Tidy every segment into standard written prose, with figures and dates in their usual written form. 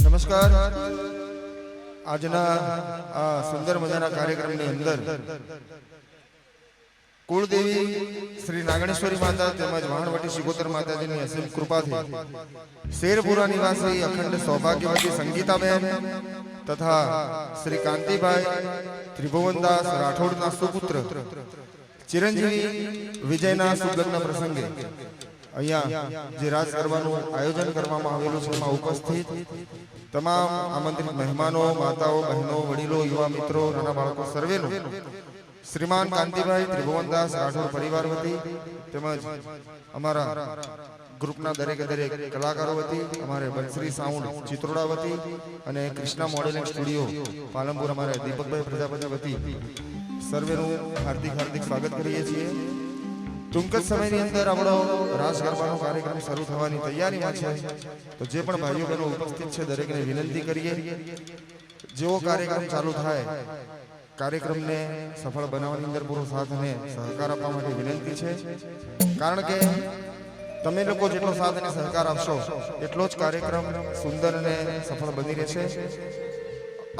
નમસ્કાર. આજના આ સુંદર મજાના કાર્યક્રમની અંદર કુળદેવી શ્રી નાગણેશ્વરી માતા તેમજ વાહણવટી શિકોતર માતાજીની અસીમ કૃપાથી શેરપુરા નિવાસી અખંડ સૌભાગ્યવતી સંગીતાબેન તથા શ્રી કાંતિભાઈ ત્રિભુવનદાસ રાઠોડના સુપુત્ર ચિરંજીવી વિજયના સુલગ્ન પ્રસંગે અહીંયા જે રાજ ગરબાનું આયોજન કરવામાં આવેલું છે એમાં ઉપસ્થિત તમામ આમંત્રિત મહેમાનો, માતાઓ, બહેનો, વડીલો, યુવા મિત્રો, નાના બાળકો સર્વેનું શ્રીમાન કાંતિભાઈ ત્રિભુવનદાસ રાઠોડ પરિવાર વતી તેમજ અમારા ગ્રુપના દરેક કલાકારો વતી, અમારે બંસરી સાઉન્ડ ચિત્રોડા વતી અને કૃષ્ણા મોડેલિંગ સ્ટુડિયો પાલનપુર અમારે દીપકભાઈ પ્રજાપતિ વતી સર્વેનું હાર્દિક સ્વાગત કરીએ છીએ. ટૂંક જ સમયની અંદર આપણો રાસ ગરબાનો કાર્યક્રમ શરૂ થવાની તૈયારીમાં છે. તો જે પણ ભાઈઓ બહેનો ઉપસ્થિત છે દરેકને વિનંતી કરીએ, જેવો કાર્યક્રમ ચાલુ થાય કાર્યક્રમને સફળ બનાવવાની અંદર પૂરો સાથ અને સહકાર આપવા માટે વિનંતી છે. કારણ કે તમે લોકો જેટલો સાથ અને સહકાર આપશો એટલો જ કાર્યક્રમ સુંદર અને સફળ બની રહેશે.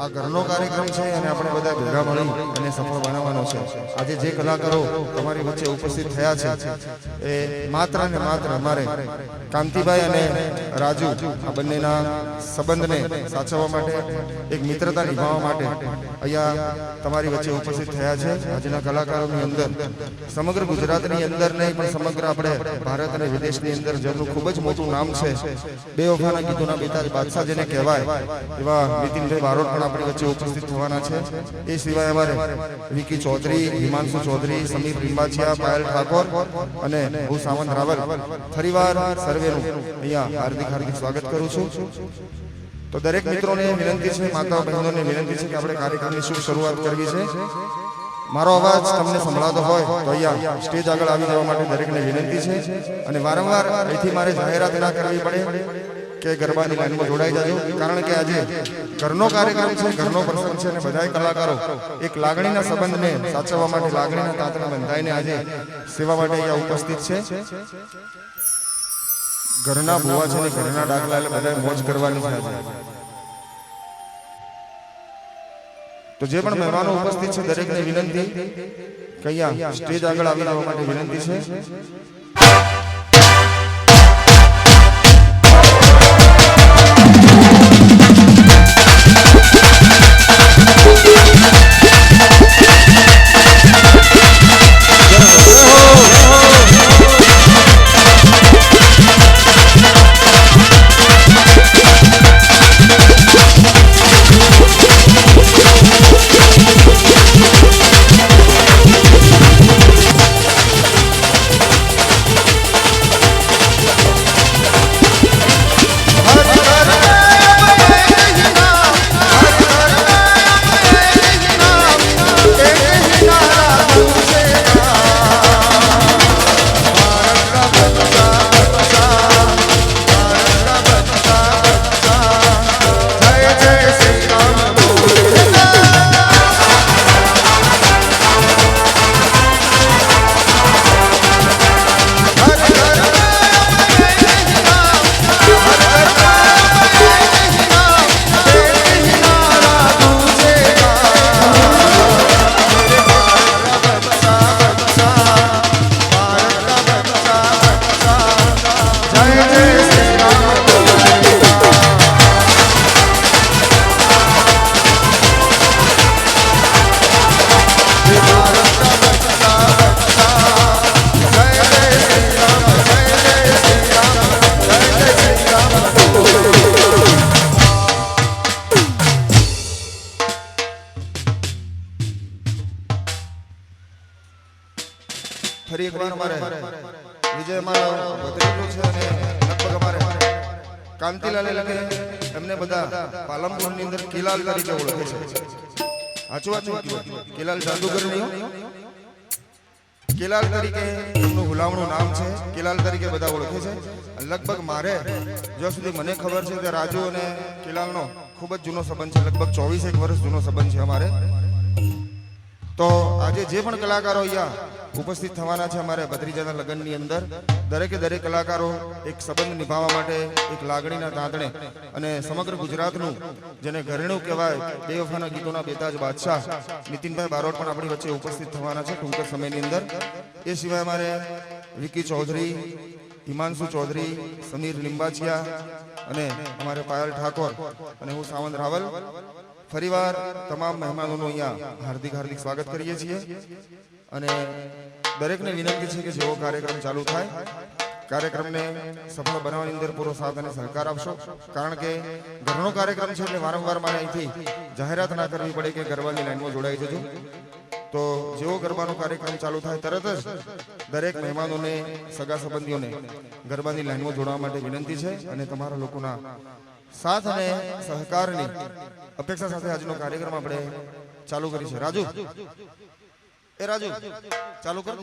આ ઘરનો કાર્યક્રમ છે અને આપણે બધા ભેગા મળી અને સફળ બનાવવાનો છે. આજે જે કલાકારો તમારી વચ્ચે ઉપસ્થિત થયા છે એ માત્ર ને માત્ર અમારે કાંતિભાઈ અને રાજુ આ બંનેના સંબંધને સાચવવા માટે, એક મિત્રતા નિભાવવા માટે અહીંયા તમારી વચ્ચે ઉપસ્થિત થયા છે. આજના કલાકારોની અંદર સમગ્ર ગુજરાતની અંદર નહીં પણ સમગ્ર આપણે ભારત અને વિદેશની અંદર જેમનું ખૂબ જ મોટું નામ છે, બે વફાના ગીતોના બેતાજ બાદશાહ જેને કહેવાય એવા નીતિનભાઈ બારોટ પણ આપણી વચ્ચે ઉપસ્થિત થવાના છે. એ સિવાય અમારે વિકી ચૌધરી, હિમાંશુ ચૌધરી, સમીર લિંબાચિયા, પાયલ ઠાકોર અને હું સાવંત રાવલ ફરીવાર સર્વેનું અહીંયા હાર્દિક સ્વાગત કરું છું. તો દરેક મિત્રોને વિનંતી છે, માતાઓ બહેનોને વિનંતી છે કે આપણે કાર્યક્રમની શુભ શરૂઆત કરવી છે. મારો અવાજ તમને સંભળાતો હોય તો અહીંયા સ્ટેજ આગળ આવી જવા માટે દરેકને વિનંતી છે. અને વારંવાર અહીંથી મારે જાહેરાત ના કરવી પડે કે ગરબાની લાઈનમાં જોડાઈ જાજો. કારણ કે આજે ઘરનો કાર્યક્રમ છે, ઘરનો પ્રસંગ છે અને બધા કલાકારો એક લાગણીના સંબંધને સાચવવા માટે, લાગણીના તાતને બંધાઈને આજે સેવા માટે અહીંયા ઉપસ્થિત છે. ઘરના ભુવા છે ને ઘરના ડાકલા એટલે બધા મોજ કરવાની છે. તો જે પણ મહેમાનો ઉપસ્થિત છે દરેકને વિનંતી કે અહીંયા સ્ટેજ આગળ આવી જવા માટે વિનંતી છે. ફરી એકવાર અમારે વિજય અમારો ભત્રીજો છે અને લગભગ અમારે કાંતિલાલ લગે એમને બધા પાલનપુરની અંદર કિલાલ તરીકે ઓળખે છે. સાચું કિલાલ જાદુગર નહીં, કિલાલ તરીકે એમનું હુલામણું નામ છે. કિલાલ તરીકે બધા ઓળખે છે. લગભગ મારે જ્યાં સુધી મને ખબર છે કે રાજુ અને કિલાલનો ખૂબ જ જૂનો સંબંધ છે. લગભગ 24 વર્ષ જૂનો સંબંધ છે અમારે. તો આજે જે પણ કલાકારો અહીંયા ઉપસ્થિત થવાના છે અમારે ભત્રીજાના લગ્નની અંદર, દરેકે દરેક કલાકારો એક સંબંધ નિભાવવા માટે એક લાગણીના તાંતણે અને સમગ્ર ગુજરાતનું જેને ઘરેણું કહેવાય બેવફાના ગીતોના બેતાજ બાદશાહ નીતિનભાઈ બારોટ પણ આપણી વચ્ચે ઉપસ્થિત થવાના છે ટૂંક જ સમયની અંદર. એ સિવાય અમારે વિકી ચૌધરી, હિમાંશુ ચૌધરી, સમીર લિંબાચિયા અને અમારે પાયલ ઠાકોર અને હું સાવંત રાવલ ફરીવાર તમામ મહેમાનોનું અહીંયા હાર્દિક હાર્દિક સ્વાગત કરીએ છીએ. અને દરેકને વિનંતી છે કે જેવો કાર્યક્રમ ચાલુ થાય કાર્યક્રમને સફળ બનાવવાની અંદર પૂરો સાથ અને સહકાર આપશો, કારણ કે ઘરનો કાર્યક્રમ છે એટલે વારંવાર મારે અહીંથી જાહેરાત ના કરવી પડે કે ગરબાની લાઈનમાં જોડાઈ જજો. તો જેવો ગરબાનો કાર્યક્રમ ચાલુ થાય તરત જ દરેક મહેમાનોને, સગા સંબંધીઓને ગરબાની લાઈનમાં જોડવા માટે વિનંતી છે અને તમારા લોકોના સાથ અને સહકારની અપેક્ષા સાથે આજનો કાર્યક્રમ આપણે ચાલુ કરી છે. રાજુ, એ રાજુ ચાલુ કર.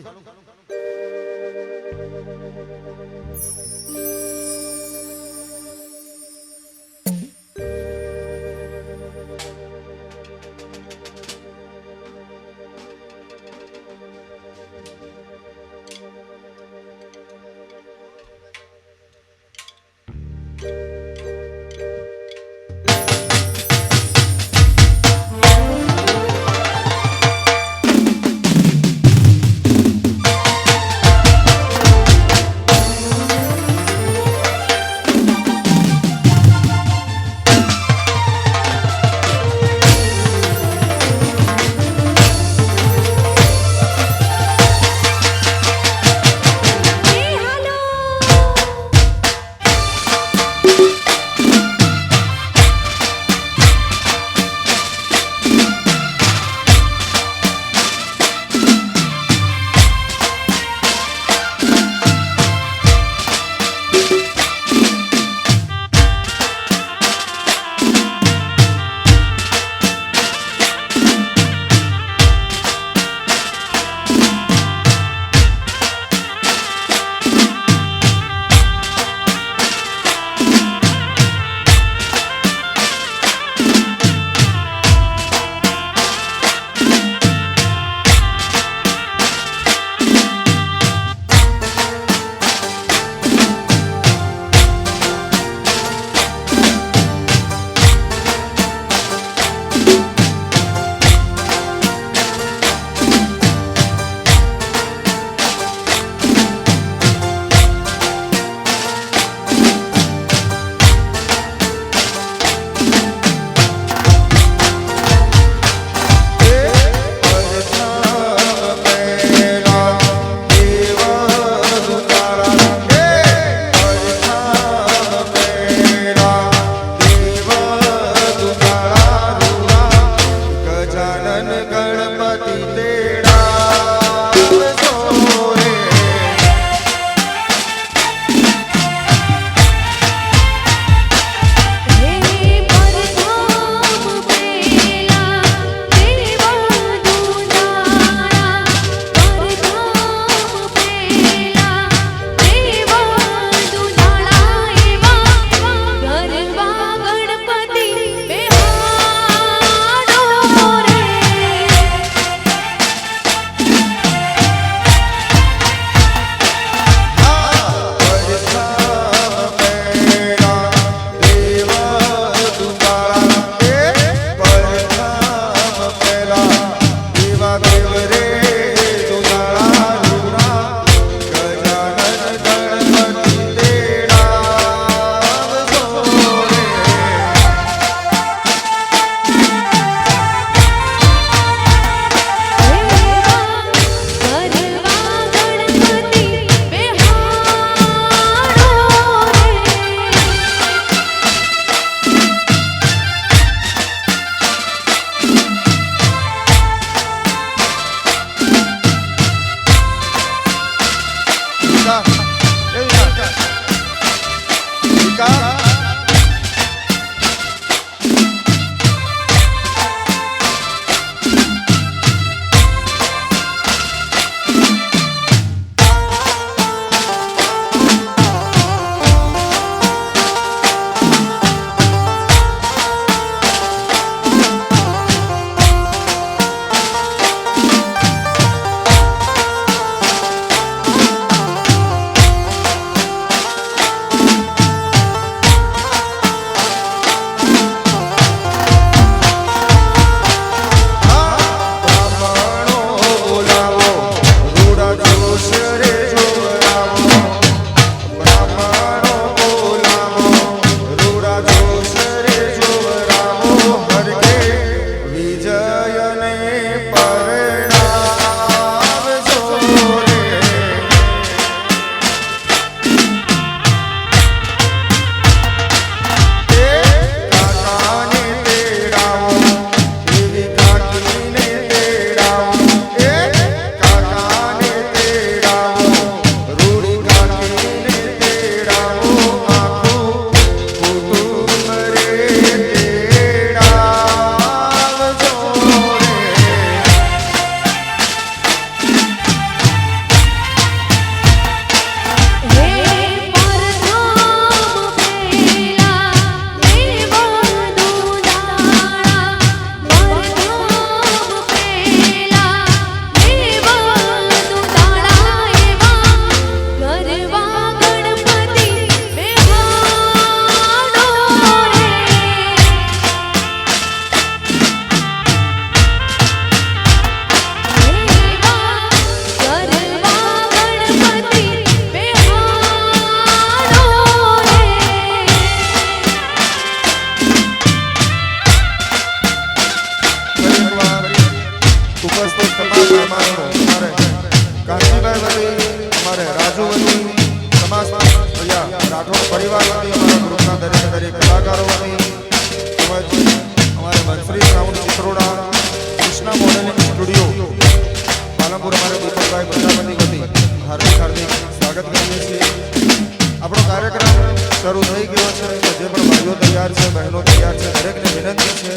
વિનંતી છે,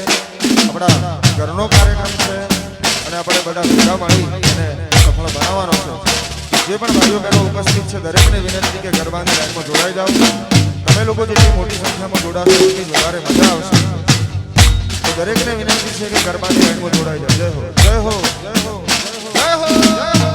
આપણા ઘરનો કાર્યક્રમ છે અને આપણે બધા ભેગા મળી અને સફળ બનાવવાનો છે. જે પણ ભાઈઓ બહેનો ઉપસ્થિત છે દરેકને વિનંતી કે ગરબાની લાઈનમાં જોડાઈ જાઓ. તમે લોકો જેટલી મોટી સંખ્યામાં જોડાશો એટલી જ વધારે મજા આવશે. તો દરેકને વિનંતી છે કે ગરબાની લાઈનમાં જોડાઈ જાઓ. જય હો, જય હો, જય હો, જય હો, જય હો.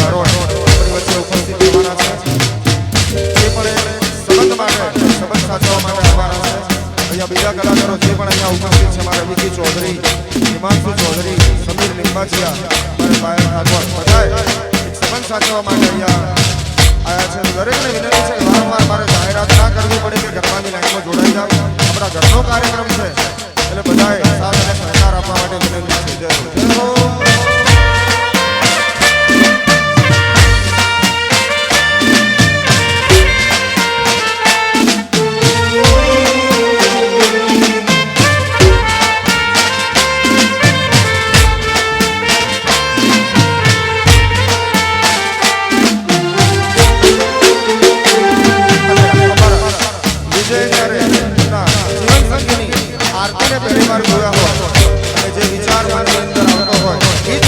બારોટ આપણી વચ્ચે ઉપસ્થિત રહેવાના છે. તે પણ એક સંબંધ માટે સંબંધ સાચવવા માટે આવવાના છે. અહીંયા બીજા કલાકારો જે પણ અહીંયા ઉપસ્થિત છે, મારા વિકી ચૌધરી, હિમાંશુ ચૌધરી, સમીર લિંબાચિયા, મારે પાયલ ઠાકોર, બધાએ એક સંબંધ સાચવવા માટે અહીંયા આયા છે. દરેકને વિનંતી છે કે વારંવાર મારે જાહેરાત ના કરવી પડે કે ઘરમાંની લાઈનમાં જોડાઈ જાવ. આપણા ઘરનો કાર્યક્રમ છે એટલે બધાએ સાથ અને સહકાર આપવા માટે વિનંતી છે. જય હો. આરતીને પહેલી વાર જોયા હોય અને જે વિચાર મારી અંદર આવતો હોય એ જ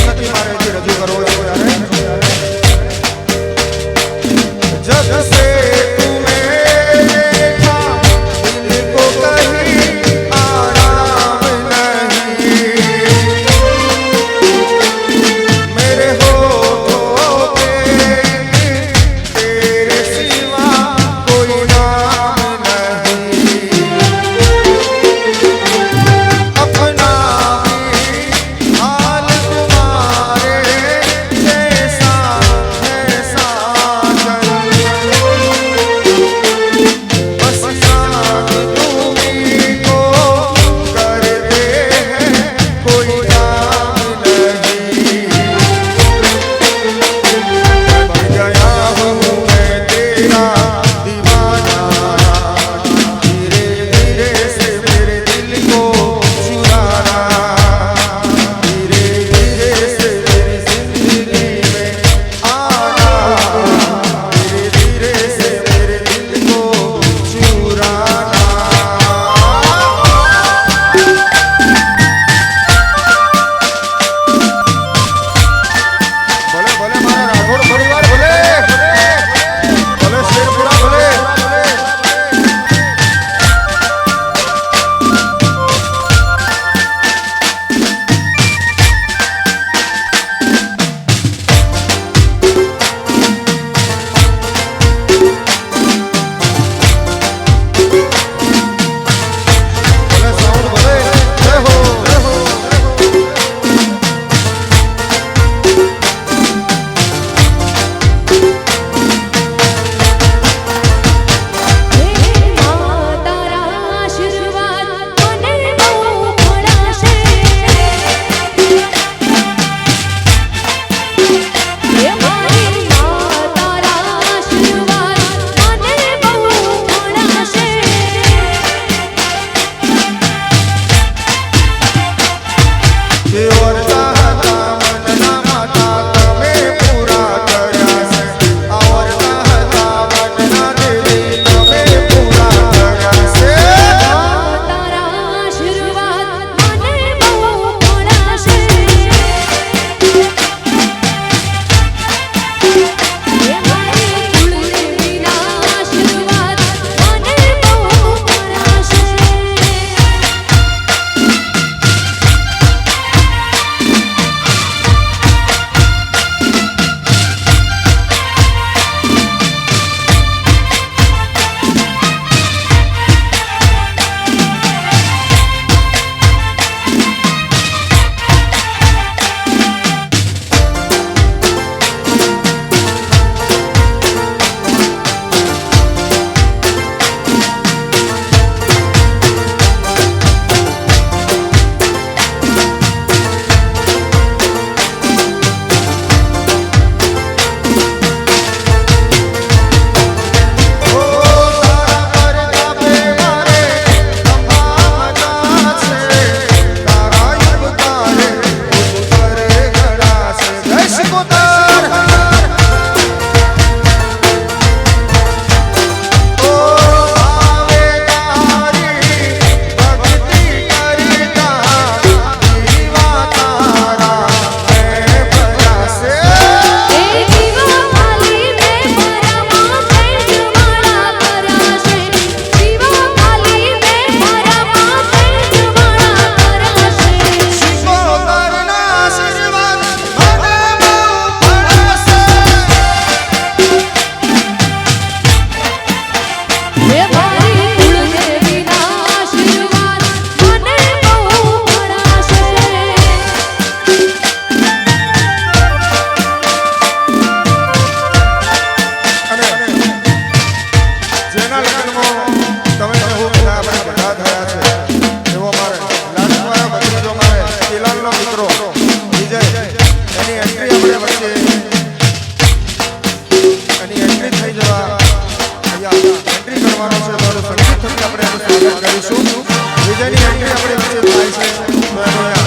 વિજયની એન્ટ્રી આપણી વચ્ચે થાય છે તો એનું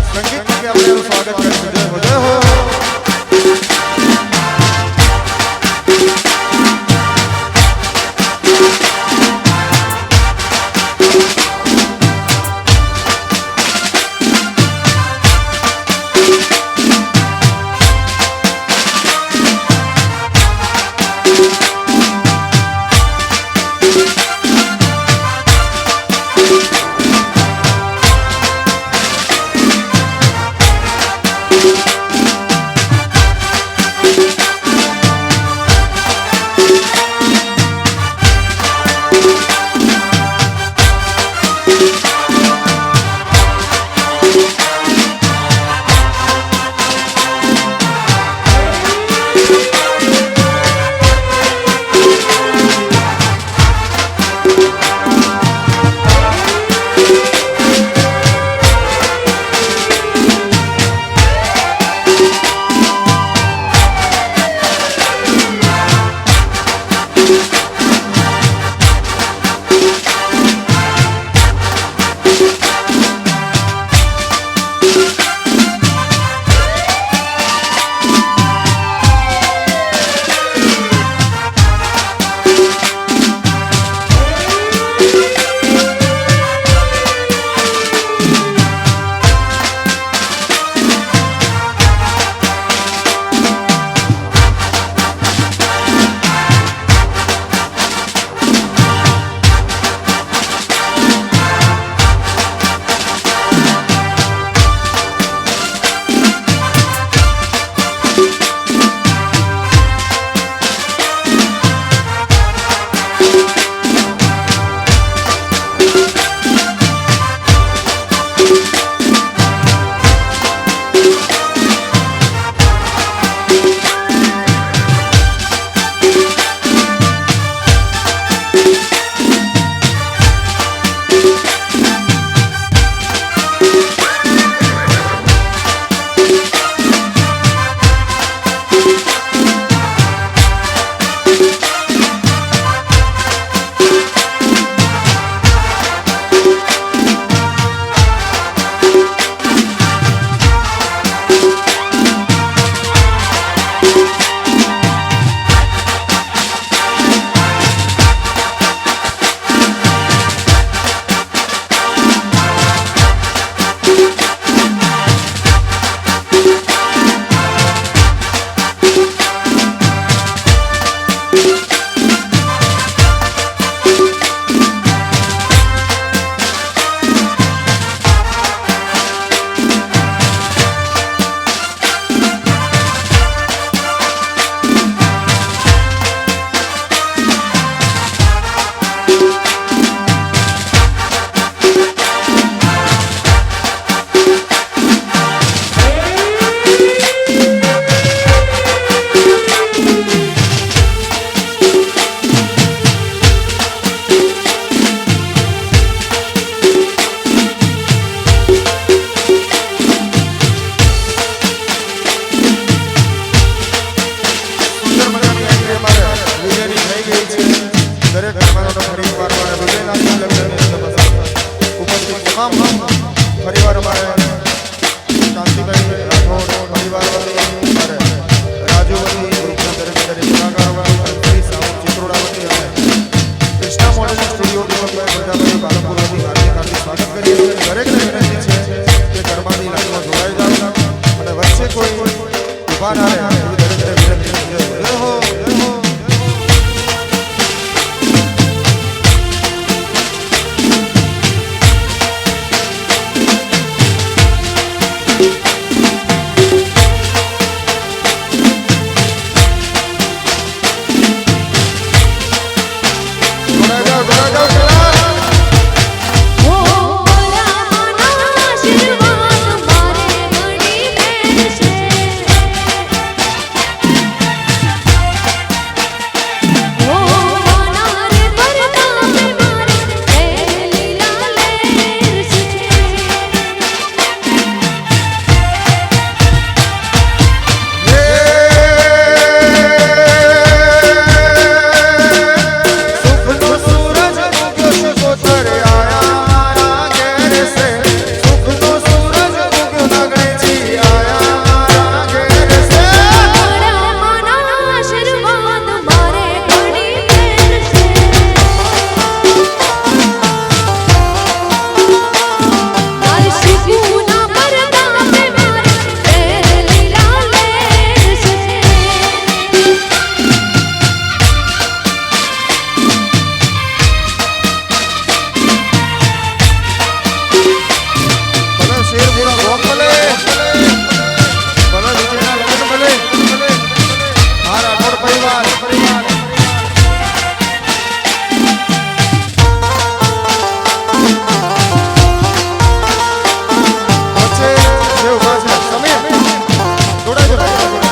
સંગીતથી આપણે એનું સ્વાગત કરીશું. જય હો જય હો. પરિવાર વચ્ચે જે ઊભા છે સમીર જોડાજો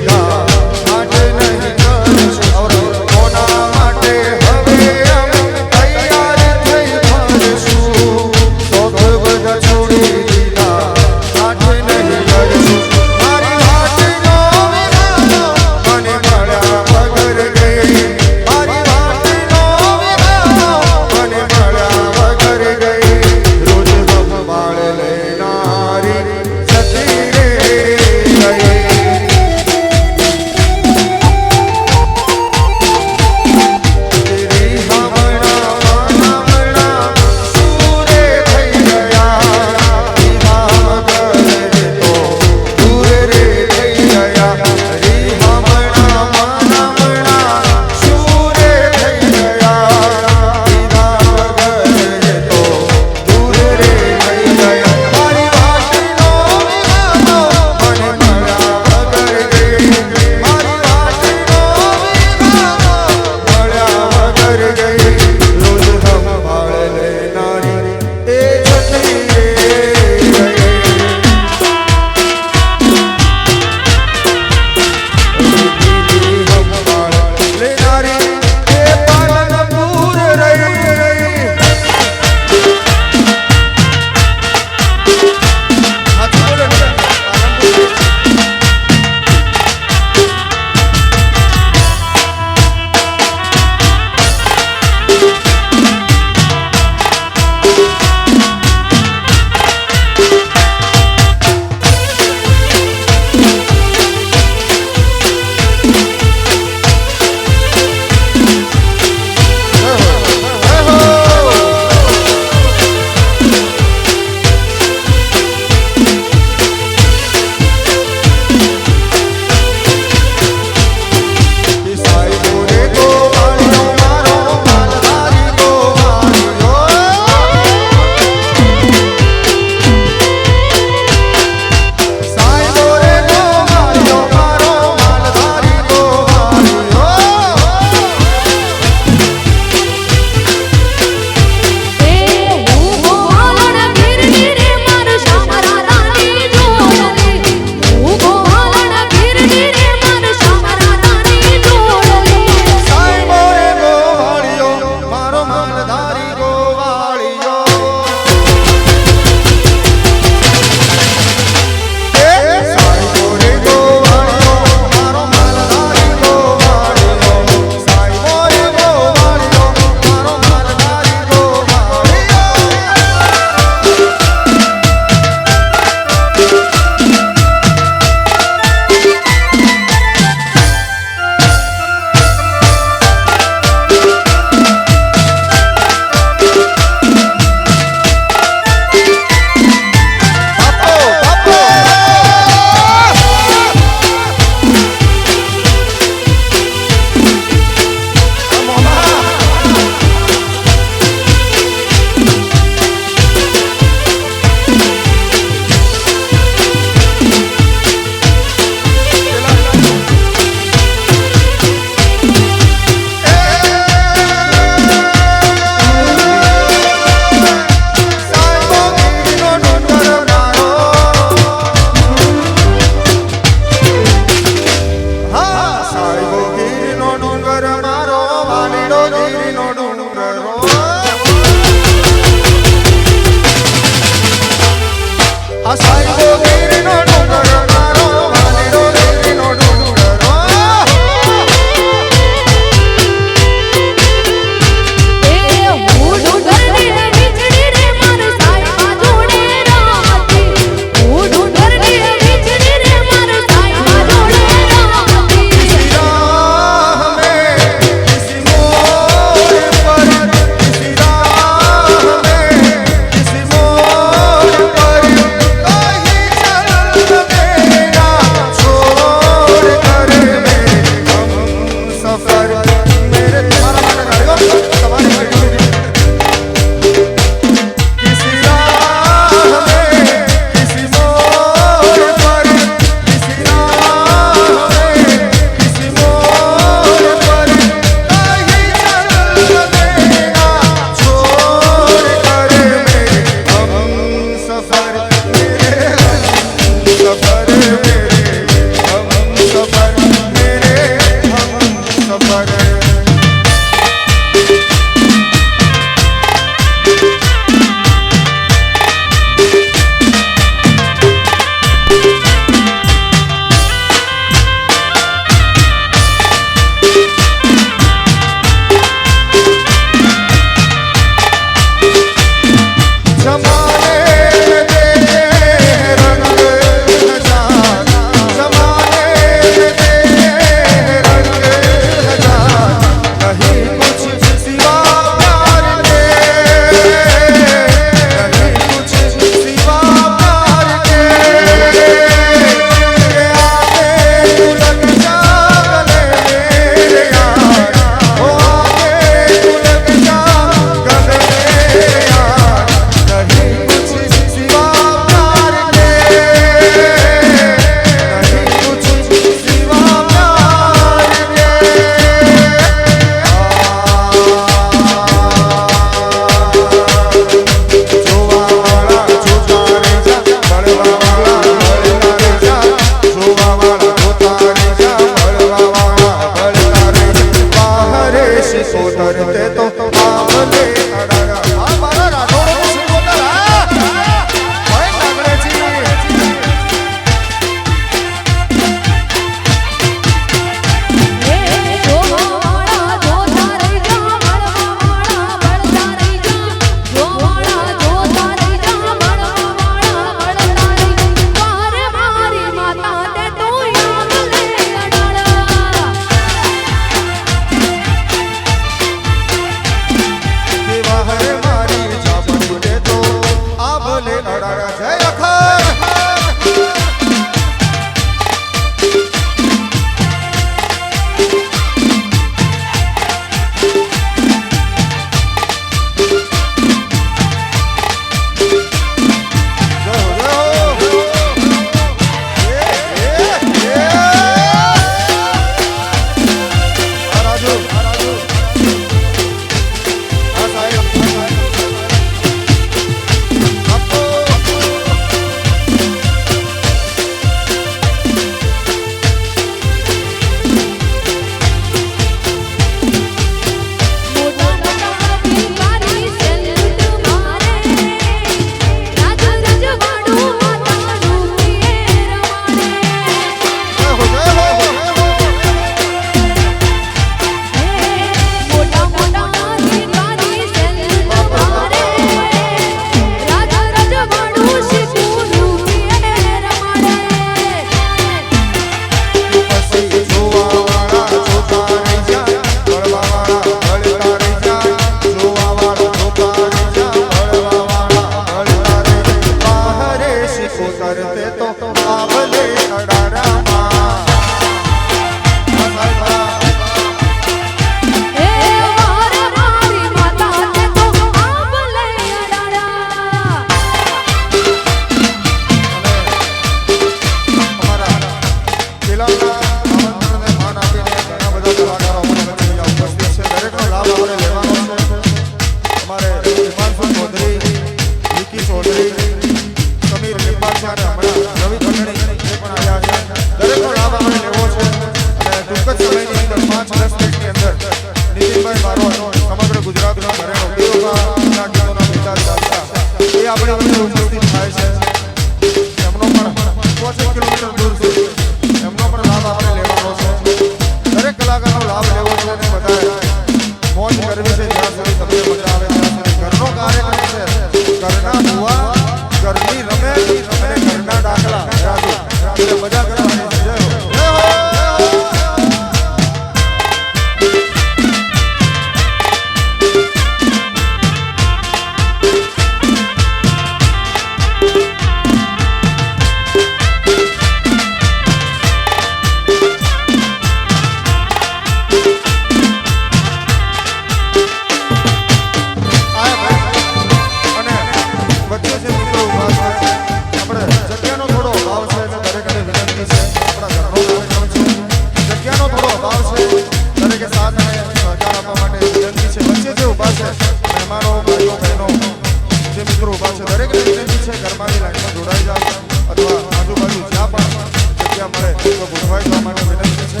તો ગોઠવાઈ જવા માટે વિનંતી છે.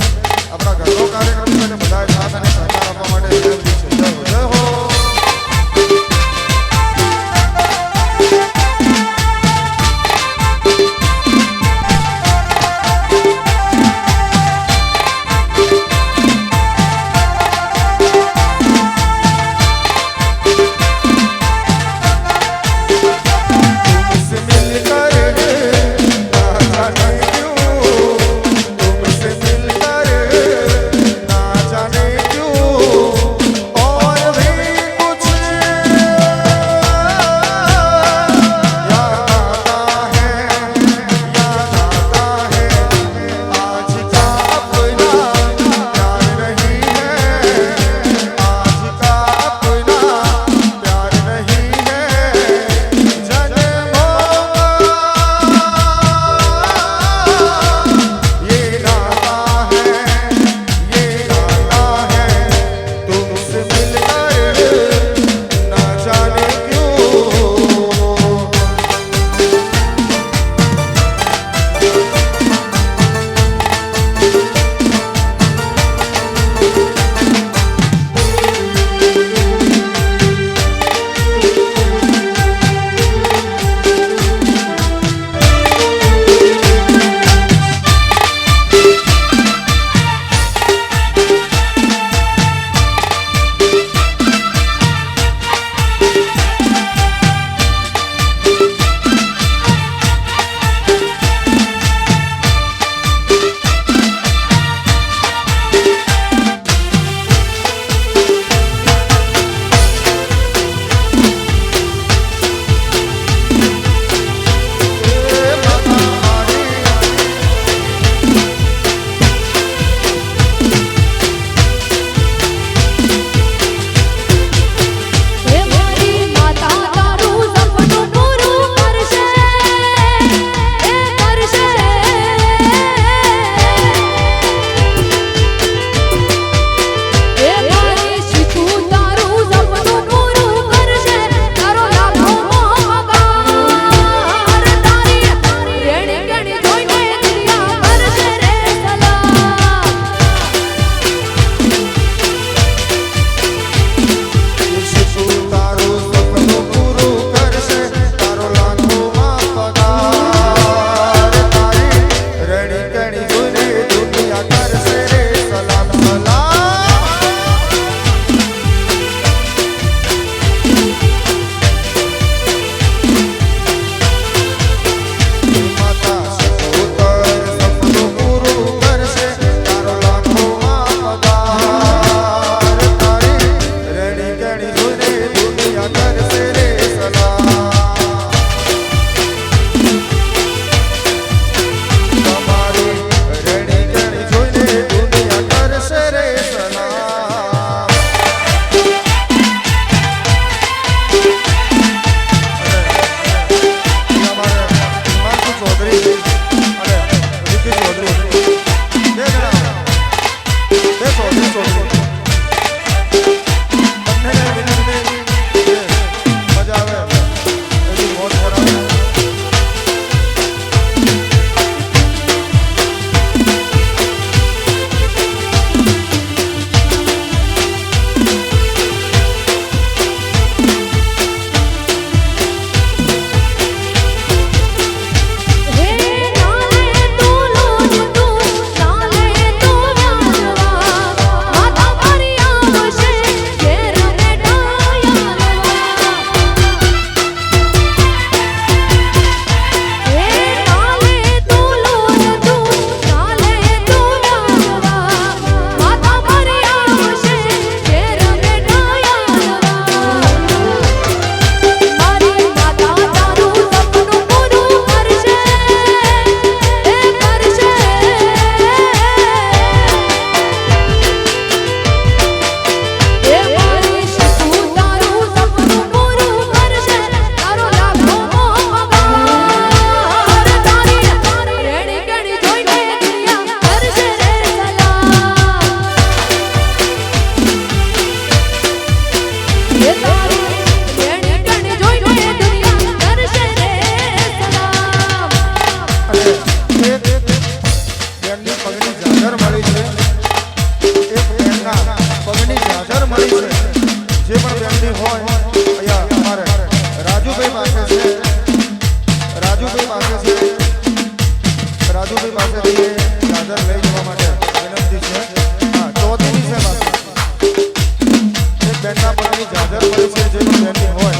આપણા ઘરનો કાર્યક્રમ છે અને બધાએ સાથ અને સહકાર આપવા માટે વિનંતી છે. જય હો, જય હો. जाने क्यों પગની ઝાઝર મળી છે, એક બેનના પગની ઝાઝર મળી છે. જે પણ બેનની હોય અહીંયા અમારે રાજુભાઈ પાસે છે, રાજુભાઈ પાસેથી ઝાઝર લઈ જવા માટે વિનંતી છે. હા, ચોથીની છે બાકી એક બેનના પગની ઝાઝર મળી છે. જે પણ બેનની હોય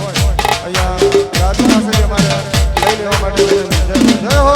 અહીંયા રાજુ પાસેથી અમારે લઈ લેવા માટે વિનંતી છે. જય હો.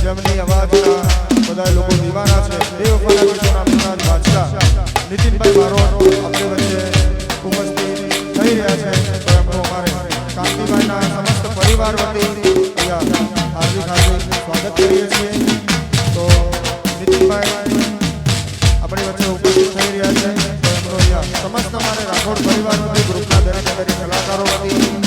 જેમની અવાજના બધા લોકો દીવાના છે. દેવફળા વિશ્વના વિરાજ બાદશાહ નીતિનભાઈ બારોટ આપણી વચ્ચે ઉપસ્થિત થઈ રહ્યા છે. તો એમનું અમારે કાંતિભાઈના સમસ્ત પરિવાર વતી અહીંયા હાર્દિક સ્વાગત કરીએ છીએ. તો નીતિનભાઈ આપણી વચ્ચે ઉપસ્થિત થઈ રહ્યા છે. તો એમનો અહીંયા સમસ્ત અમારે રાઠોડ પરિવાર વતી ગ્રુપના દરેક કલાકારો વતી